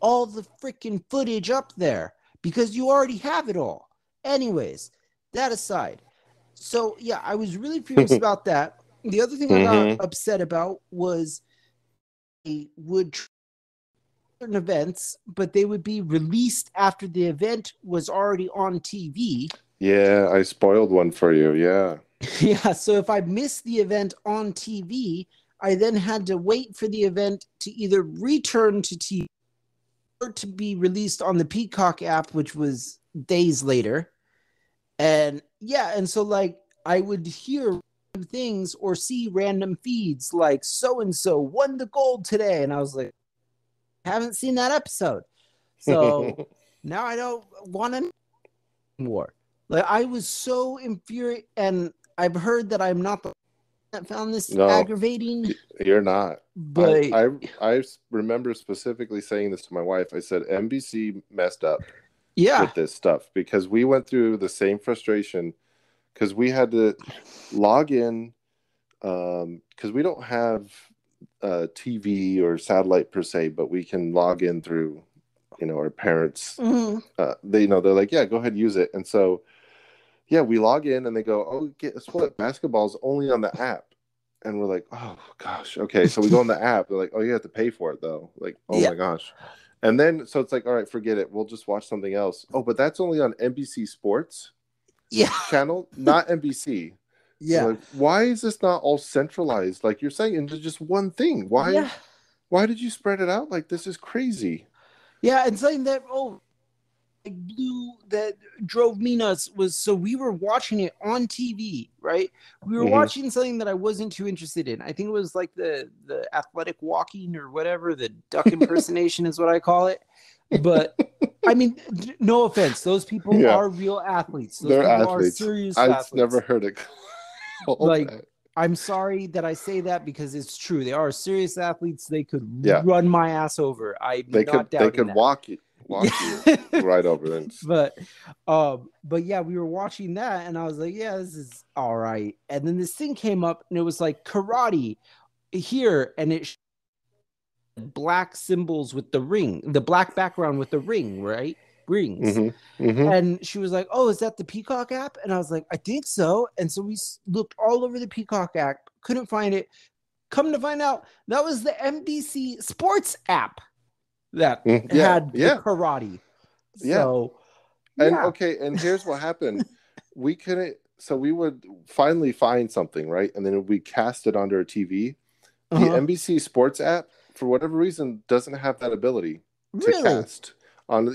all the freaking footage up there? Because you already have it all. Anyways, that aside. So, yeah, I was really furious about that. The other thing I got upset about was they would certain events, but they would be released after the event was already on TV.
Yeah, I spoiled one for you. Yeah.
Yeah, so if I missed the event on TV, I then had to wait for the event to either return to TV or to be released on the Peacock app, which was days later. And yeah, and so like I would hear things or see random feeds like so and so won the gold today, and I was like, haven't seen that episode, so now I don't want to more. Like I was so infuriated, and I've heard that I'm not the one that found this aggravating.
You're not.
But
I remember specifically saying this to my wife. I said NBC messed up with this stuff because we went through the same frustration because we had to log in because we don't have TV or satellite per se, but we can log in through, our parents. They're like, yeah, go ahead, use it. And so, yeah, we log in and they go, oh, guess what? Basketball's only on the app. And we're like, oh, gosh. Okay. So we go on the app. They're like, oh, you have to pay for it, though. Like, oh, my gosh. And then, so it's like, all right, forget it. We'll just watch something else. Oh, but that's only on NBC Sports channel, not NBC.
Yeah.
Like, why is this not all centralized? Like you're saying, into just one thing. Why did you spread it out? Like, this is crazy.
Yeah. And something that, that drove me nuts was, so we were watching it on TV, right? We were watching something that I wasn't too interested in. I think it was like the athletic walking or whatever, the duck impersonation is what I call it. But I mean, no offense, those people are real athletes. They're athletes. Are serious athletes.
I've never heard it.
Like, I'm sorry that I say that because it's true. They are serious athletes. They could run my ass over. They could
walk you right over them.
But yeah, we were watching that and I was like, yeah, this is all right. And then this thing came up and it was like karate here, and it black symbols with the ring, the black background with the ring, right? Rings. And she was like, oh, is that the Peacock app? And I was like, I think so. And so we looked all over the Peacock app, couldn't find it. Come to find out, that was the NBC Sports app that had the karate. So,
and here's what happened. We couldn't, so we would finally find something, right? And then we cast it onto our TV. The NBC Sports app, for whatever reason, doesn't have that ability to cast on.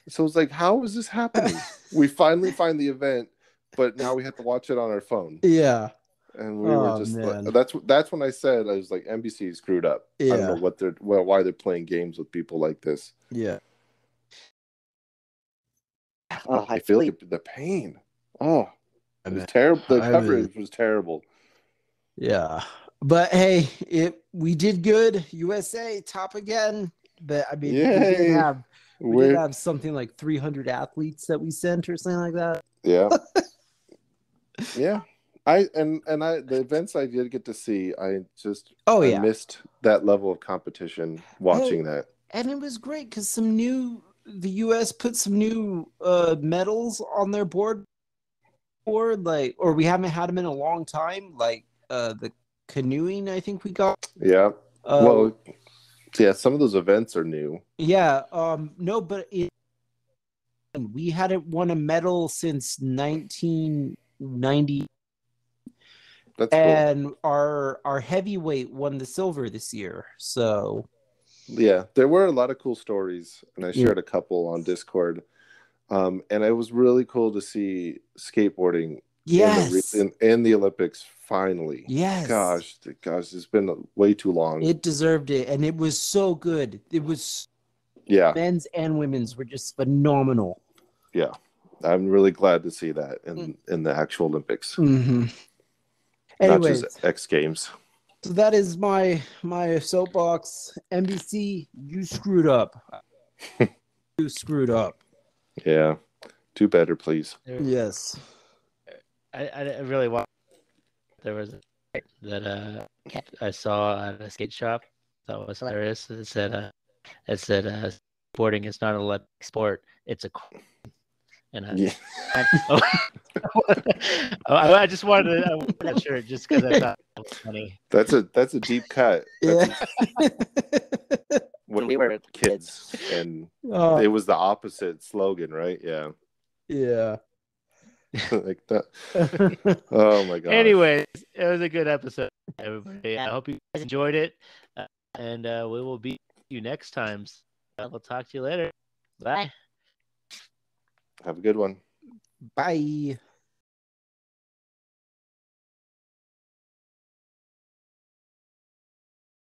So it's like, how is this happening? We finally find the event, but now we have to watch it on our phone.
Yeah.
And we were just like, that's when I said, I was like, NBC screwed up. I don't know why they're playing games with people like this.
Yeah.
I feel like the pain. Oh, it was terrible. The coverage was terrible.
Yeah. But hey, we did good. USA top again. But I mean, we did have something like 300 athletes that we sent or something like that.
Yeah. Yeah. The events I did get to see, I missed that level of competition watching that.
And it was great because the US put some new medals on their board, or we haven't had them in a long time, like the canoeing, I think we got.
Yeah. Some of those events are new.
Yeah. No, but we hadn't won a medal since 1990.
That's
and cool. our heavyweight won the silver this year. So
Yeah, there were a lot of cool stories, and I
Yeah.
shared a couple on Discord. And it was really cool to see skateboarding
Yes.
in the Olympics finally.
Yes.
Gosh, it's been way too long.
It deserved it, and it was so good. It was
Yeah,
men's and women's were just phenomenal.
yeah. I'm really glad to see that in the actual Olympics,
Mm-hmm.
not
Anyways,
just X Games.
so that is my soapbox. NBC, you screwed up. You screwed up.
Yeah, do better, please.
Yes.
I really want. There was that I saw at a skate shop that was hilarious. It said boarding is not an Olympic sport; it's a. And
Yeah.
I just wanted to. I wanted that shirt just because I thought it was funny.
That's a deep cut.
Yeah.
When
we were
kids, and
Oh,
it was the opposite slogan, right? Yeah,
yeah.
like that. Oh my god.
Anyways, it was a good episode, everybody. I hope you guys enjoyed it, and we will be you next time. So we'll talk to you later. Bye.
Have a good one.
Bye.